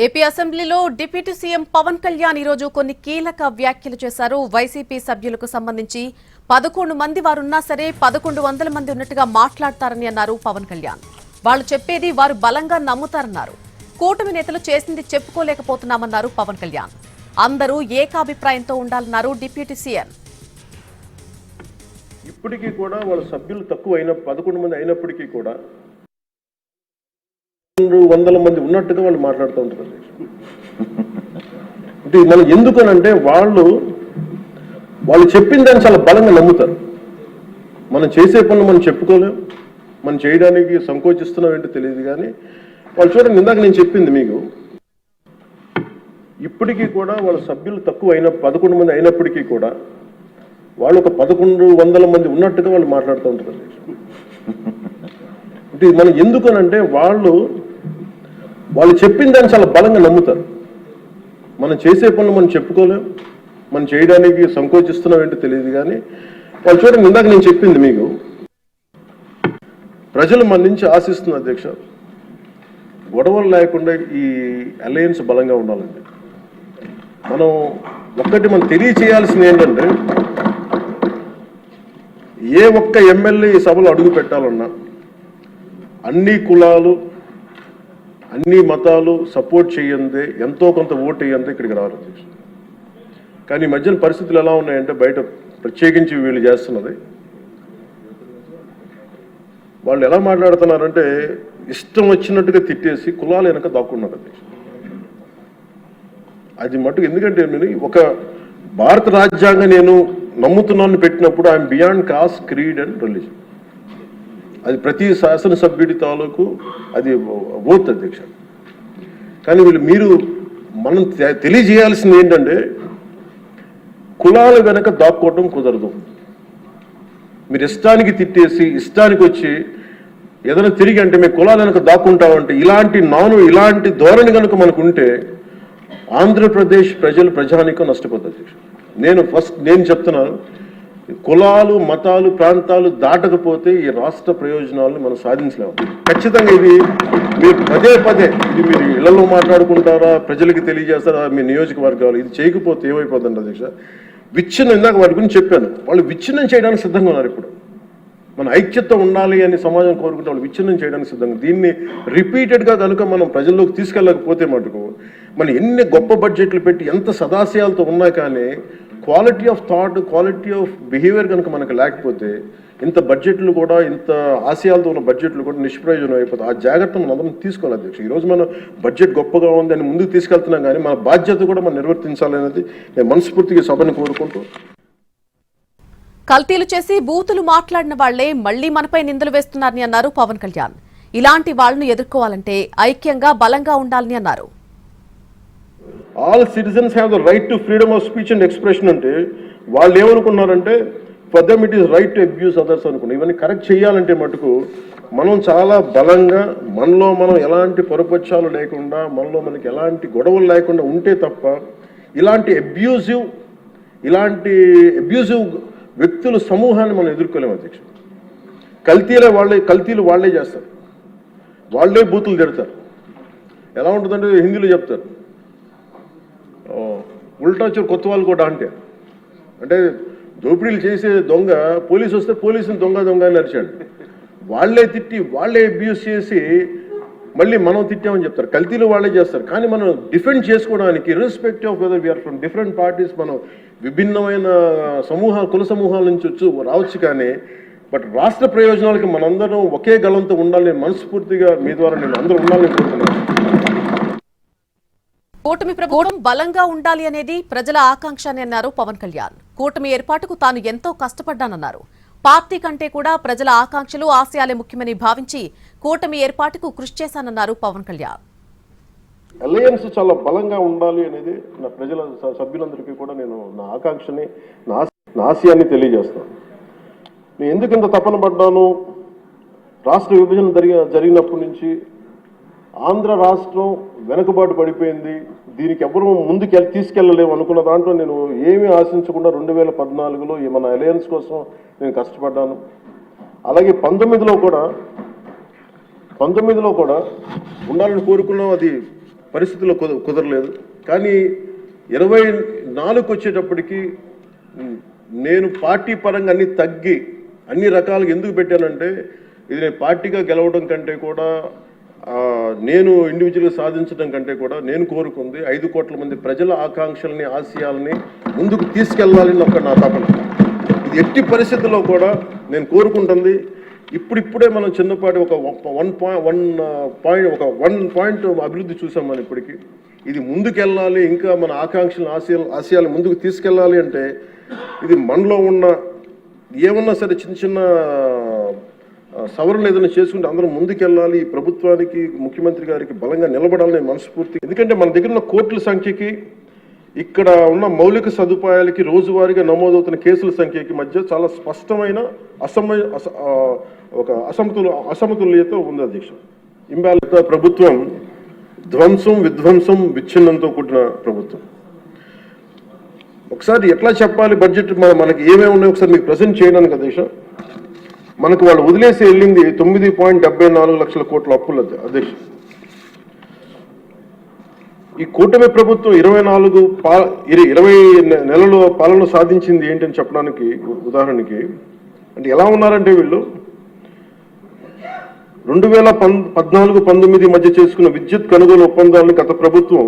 AP అసెంబ్లీలో deputy CM Pawan Kalyan ఈ రోజు కొన్ని కీలక వ్యాఖ్యలు చేశారు. వైసీపీ సభ్యులకు సంబంధించి 11 మంది వారున్నా సరే 1100 మంది ఉన్నట్టుగా మాట్లాడతారని అన్నారు పవన్ కళ్యాణ్. వాళ్ళు చెప్పేది వారు బలంగా నమ్ముతారన్నారు. కూటమి నేతలు చేసింది చెప్పుకోలేకపోతున్నామన్నారు పవన్ కళ్యాణ్. అందరూ ఏకాభిప్రాయంతో ఉండాలన్నారు డిప్యూటీ సీఎం. ఇప్పటికీ కూడా వాళ్ళ సభ్యులు తక్కువైన 11 మంది అయినప్పటికీ కూడా 100 మంది ఉన్నట్టుగా వాళ్ళు మాట్లాడుతూ ఉంటారు. అంటే మనం ఎందుకనంటే వాళ్ళు చెప్పిన దాన్ని చాలా బలంగా నమ్ముతారు. మనం చేసే పనులు మనం చెప్పుకోలేం, మనం చేయడానికి సంకోచిస్తున్నాం ఏంటో తెలియదు. కానీ వాళ్ళు చూడండి, ఇందాక నేను చెప్పింది మీకు, ఇప్పటికీ కూడా వాళ్ళ సభ్యులు తక్కువైన 11 మంది అయినప్పటికీ కూడా వాళ్ళు ఒక 1100 మంది ఉన్నట్టుగా వాళ్ళు మాట్లాడుతూ ఉంటారు. అంటే మనం ఎందుకనంటే వాళ్ళు చెప్పిన దాన్ని చాలా బలంగా నమ్ముతారు. మనం చేసే పనులు మనం చెప్పుకోలేం, మనం చేయడానికి సంకోచిస్తున్నాం ఏంటో తెలియదు. కానీ వాళ్ళు చూడండి, ఇందాక నేను చెప్పింది మీకు, ప్రజలు మన నుంచి ఆశిస్తున్న అధ్యక్ష, గొడవలు లేకుండా ఈ అలయన్స్ బలంగా ఉండాలండి. మనం తెలియచేయాల్సింది ఏంటంటే, ఏ ఒక్క ఎమ్మెల్యే ఈ సభలో అడుగు పెట్టాలన్నా అన్ని కులాలు అన్ని మతాలు సపోర్ట్ చేయందే, ఎంతో కొంత ఓటు వేయందే ఇక్కడికి రావాలి. కానీ ఈ మధ్యన పరిస్థితులు ఎలా ఉన్నాయంటే, బయట ప్రత్యేకించి వీళ్ళు చేస్తున్నది, వాళ్ళు ఎలా మాట్లాడుతున్నారంటే ఇష్టం వచ్చినట్టుగా తిట్టేసి కులాలు వెనక దాక్కున్నారు. అది మటుకు ఎందుకంటే, నేను ఒక భారత రాజ్యాంగం నేను నమ్ముతున్నాను పెట్టినప్పుడు I'm beyond cost, creed and religion. అది ప్రతి శాసనసభ్యుడి తాలూకు అది ఓత్ అధ్యక్ష. కానీ మనం తెలియజేయాల్సింది ఏంటంటే, కులాల వెనక దాక్కోవటం కుదరదు. మీరు ఇష్టానికి తిట్టేసి ఇష్టానికి వచ్చి ఏదైనా తిరిగి అంటే మేము కులాల వెనక దాక్కుంటామంటే ఇలాంటి ధోరణి కనుక మనకు ఉంటే ఆంధ్రప్రదేశ్ ప్రజానికం నష్టపోతుంది అధ్యక్ష. నేను చెప్తున్నాను, కులాలు మతాలు ప్రాంతాలు దాటకపోతే ఈ రాష్ట్ర ప్రయోజనాలను మనం సాధించలేము. ఖచ్చితంగా ఇది మీరు పదే ఇది మీరు ఇళ్లలో మాట్లాడుకుంటారా, ప్రజలకి తెలియజేస్తారా, మీ నియోజకవర్గాలు ఇది చేయకపోతే ఏమైపోతుంది అధ్యక్ష? విచ్ఛిన్నం, ఇందాక వాటి గురించి చెప్పాను, వాళ్ళు విచ్ఛిన్నం చేయడానికి సిద్ధంగా ఉన్నారు. ఇప్పుడు మన ఐక్యత ఉండాలి అని సమాజం కోరుకుంటే వాళ్ళు విచ్ఛిన్నం చేయడానికి సిద్ధంగా. దీన్ని రిపీటెడ్గా కనుక మనం ప్రజల్లోకి తీసుకెళ్ళకపోతే మటుకు మనం ఎన్ని గొప్ప బడ్జెట్లు పెట్టి ఎంత సదాశయాలతో ఉన్నా కానీ quality of thought, quality of behaviour కనుక మనకు లేకపోతే ఇంత బడ్జెట్లు కూడా, ఇంత ఆశయాలతో ఉన్న బడ్జెట్లు కూడా నిష్ప్రయోజనం అయిపోతాయి. ఆ జాగ్రత్త మనం అందరం తీసుకోవాలి అధ్యక్ష. ఈరోజు మనం బడ్జెట్ గొప్పగా ఉంది అని ముందుకు తీసుకెళ్తున్నాం, కానీ మన బాధ్యత కూడా మనం నిర్వర్తించాలనేది నేను మనస్ఫూర్తిగా సభని కోరుకుంటూ. కల్తీలు చేసి బూతులు మాట్లాడిన వాళ్లే మళ్లీ మనపై నిందలు వేస్తున్నారని అన్నారు పవన్ కళ్యాణ్. ఇలాంటి వాళ్లను ఎదుర్కోవాలంటే ఐక్యంగా బలంగా ఉండాలని అన్నారు. All citizens have the right to freedom of speech and expression అంటే వాళ్ళు ఏమనుకున్నారంటే for them it is right to abuse others అనుకున్నారు. ఇవన్నీ కరెక్ట్ చేయాలంటే మటుకు మనం చాలా బలంగా మనలో మనం ఎలాంటి పొరపక్షాలు లేకుండా, మనలో మనకి ఎలాంటి గొడవలు లేకుండా ఉంటే తప్ప ఇలాంటి అబ్యూజివ్ వ్యక్తుల సమూహాన్ని మనం ఎదుర్కోలేము అధ్యక్ష. కల్తీలు వాళ్ళే చేస్తారు, వాళ్ళే బూతులు తిడతారు. ఎలా ఉంటుందంటే హిందీలో చెప్తారు, ఉల్టా చోరు కొత్త వాళ్ళు కూడా అంటే దోపిడీలు చేసే దొంగ పోలీసు వస్తే పోలీసుని దొంగ అని నడిచాడు. వాళ్ళే తిట్టి వాళ్ళే అబ్యూస్ చేసి మళ్ళీ మనం తిట్టామని చెప్తారు. కల్తీలు వాళ్ళే చేస్తారు. కానీ మనం డిఫెండ్ చేసుకోవడానికి irrespective of whether we are from different parties, మనం విభిన్నమైన కుల సమూహాల నుంచి రావచ్చు. కానీ బట్ రాష్ట్ర ప్రయోజనాలకి మనందరం ఒకే గలంతో ఉండాలని మనస్ఫూర్తిగా మీ ద్వారా నేను అందరూ ఉండాలని కోరుతున్నాను. కూటమి ప్రభుత్వం బలంగా ఉండాలి అనేది ప్రజల ఆకాంక్ష అని అన్నారు పవన్ కళ్యాణ్. కూటమి ఏర్పాటుకు తాను ఎంతో కష్టపడ్డానన్నారు. పార్టీ కంటే కూడా ప్రజల ఆకాంక్షలు ఆశయాలే ముఖ్యమని భావించి కూటమి ఏర్పాటుకు కృషి చేశానన్నారు పవన్ కళ్యాణ్. అలయన్స్ చాలా బలంగా ఉండాలి అనేది నా ప్రజల సభ్యులందరికీ కూడా నేను నా ఆకాంక్షని, నా ఆశయాన్ని తెలియజేస్తాను. నేను ఎందుకు ఇంత తపన పడ్డాను, రాష్ట్ర విభజన జరిగినప్పటి నుంచి ఆంధ్ర రాష్ట్రం వెనుకబాటు పడిపోయింది, దీనికి ఎవరు ముందుకు తీసుకెళ్ళలేము అనుకున్న దాంట్లో నేను ఏమీ ఆశించకుండా 2014లో మన అలయన్స్ కోసం నేను కష్టపడ్డాను. అలాగే 19లో కూడా ఉండాలని కోరుకున్నాం. అది పరిస్థితుల్లో కుదరలేదు. కానీ 24కు వచ్చేటప్పటికి నేను పార్టీ పరంగా అన్ని తగ్గి అన్ని రకాలుగా ఎందుకు పెట్టానంటే, ఇది నేను పార్టీగా గెలవడం కంటే కూడా నేను ఇండివిజువల్గా సాధించడం కంటే కూడా నేను కోరుకుంది 5 కోట్ల మంది ప్రజల ఆకాంక్షల్ని, ఆశయాల్ని ముందుకు తీసుకెళ్లాలని నా తపన. ఇది ఎట్టి పరిస్థితుల్లో కూడా నేను కోరుకుంటుంది. ఇప్పుడిప్పుడే మనం చిన్నపాటి ఒక 1 పాయింట్ అభివృద్ధి చూసాం మనం ఇప్పటికీ. ఇది ముందుకెళ్ళాలి, ఇంకా మన ఆకాంక్షలను, ఆశయాలు ముందుకు తీసుకెళ్ళాలి అంటే ఇది మనలో ఉన్న ఏమన్నా సరే చిన్న చిన్న సవరణలు ఏదైనా చేసుకుంటే అందరం ముందుకెళ్ళాలి. ఈ ప్రభుత్వానికి, ముఖ్యమంత్రి గారికి బలంగా నిలబడాలని మనస్ఫూర్తి. ఎందుకంటే మన దగ్గర ఉన్న కోర్టుల సంఖ్యకి, ఇక్కడ ఉన్న మౌలిక సదుపాయాలకి, రోజువారీగా నమోదవుతున్న కేసుల సంఖ్యకి మధ్య చాలా స్పష్టమైన అసమతుల్యత ఉంది అధ్యక్ష. ఇంబ్యాలెన్స్ ప్రభుత్వం ధ్వంసం, విధ్వంసం, విచ్ఛిన్నంతో కూడిన ప్రభుత్వం. ఒకసారి ఎట్లా చెప్పాలి బడ్జెట్ మనకి ఏమేమి ఉన్నాయో ఒకసారి మీకు ప్రజెంట్ చేయడానికి అధ్యక్ష. మనకు వాళ్ళు వదిలేసి వెళ్ళింది 9.74 లక్షల కోట్ల అప్పులు అధ్యక్ష. ఈ కూటమి ప్రభుత్వం 20 నెలలు పాలన సాధించింది ఏంటని చెప్పడానికి ఉదాహరణకి అంటే ఎలా ఉన్నారంటే, వీళ్ళు 2014-19 మధ్య చేసుకున్న విద్యుత్ కొనుగోలు ఒప్పందాలను గత ప్రభుత్వం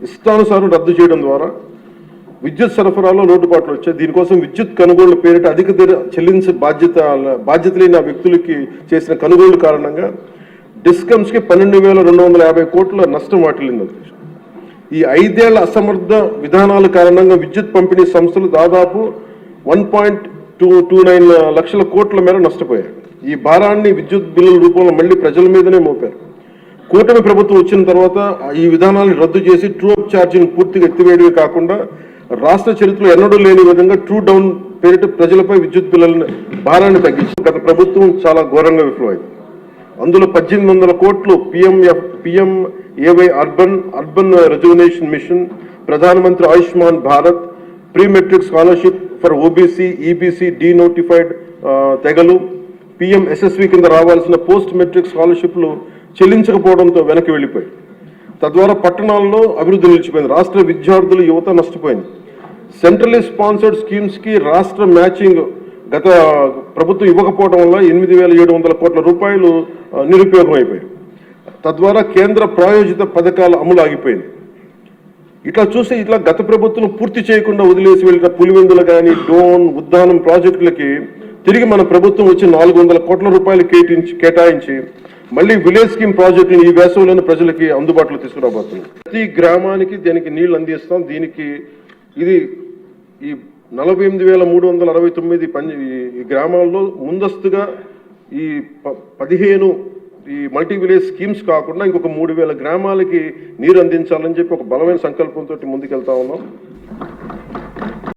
ఇష్టానుసారం రద్దు చేయడం ద్వారా విద్యుత్ సరఫరాలో లోటుపాట్లు వచ్చాయి. దీనికోసం విద్యుత్ కొనుగోలు పేరిట అధిక ధర చెల్లించే బాధ్యత లేని ఆ వ్యక్తులకి చేసిన కొనుగోలు కారణంగా డిస్కమ్స్కి 12,250 కోట్ల నష్టం వాటిల్లింది. ఈ 5 ఏళ్ల అసమర్థ విధానాల కారణంగా విద్యుత్ పంపిణీ సంస్థలు దాదాపు 1.29 లక్షల కోట్ల మేర నష్టపోయాయి. ఈ భారాన్ని విద్యుత్ బిల్లుల రూపంలో మళ్లీ ప్రజల మీదనే మోపారు. కూటమి ప్రభుత్వం వచ్చిన తర్వాత ఈ విధానాన్ని రద్దు చేసి ట్రూ అప్ ఛార్జీని పూర్తిగా ఎత్తివేయడమే కాకుండా రాష్ట్ర చరిత్రలో ఎన్నడూ లేని విధంగా ట్రూ డౌన్ పేరిట ప్రజలపై విద్యుత్ బిల్లుల భారాన్ని తగ్గించి గత ప్రభుత్వం చాలా ఘోరంగా విఫలమైంది. అందులో 1,800 కోట్లు PMAY అర్బన్ రెజ్యువనేషన్ మిషన్, ప్రధానమంత్రి Ayushman Bharat, pre matric scholarship for OBC, EBC, denotified తెగలు, PMSSV కింద రావాల్సిన పోస్ట్ మెట్రిక్ స్కాలర్షిప్లు చెల్లించకపోవడంతో వెనక్కి వెళ్ళిపోయి తద్వారా పట్టణాల్లో అభివృద్ధి నిలిచిపోయింది. రాష్ట్ర విద్యార్థులు, యువత నష్టపోయింది. సెంట్రల్లీ స్పాన్సర్డ్ స్కీమ్స్కి రాష్ట్ర మ్యాచింగ్ గత ప్రభుత్వం ఇవ్వకపోవడం వల్ల 8,700 కోట్ల రూపాయలు నిరుపయోగం అయిపోయాయి. తద్వారా కేంద్ర ప్రాయోజిత పథకాల అమలు ఆగిపోయింది. ఇట్లా గత ప్రభుత్వం పూర్తి చేయకుండా వదిలేసి వెళ్ళిన పులివెందులు కానీ, డోన్, ఉద్దానం ప్రాజెక్టులకి తిరిగి మన ప్రభుత్వం వచ్చి 400 కోట్ల రూపాయలు కేటాయించి మళ్ళీ విలేజ్ స్కీమ్ ప్రాజెక్టుని ఈ వేసవిలోని ప్రజలకి అందుబాటులో తీసుకురాబోతున్నాం. ప్రతి గ్రామానికి దీనికి నీళ్లు అందిస్తాం. దీనికి ఇది ఈ 48,369 ఈ గ్రామాల్లో ముందస్తుగా ఈ 15 ఈ మల్టీ విలేజ్ స్కీమ్స్ కాకుండా ఇంకొక 3,000 గ్రామాలకి నీరు అందించాలని చెప్పి ఒక బలమైన సంకల్పంతో ముందుకెళ్తా ఉన్నాం.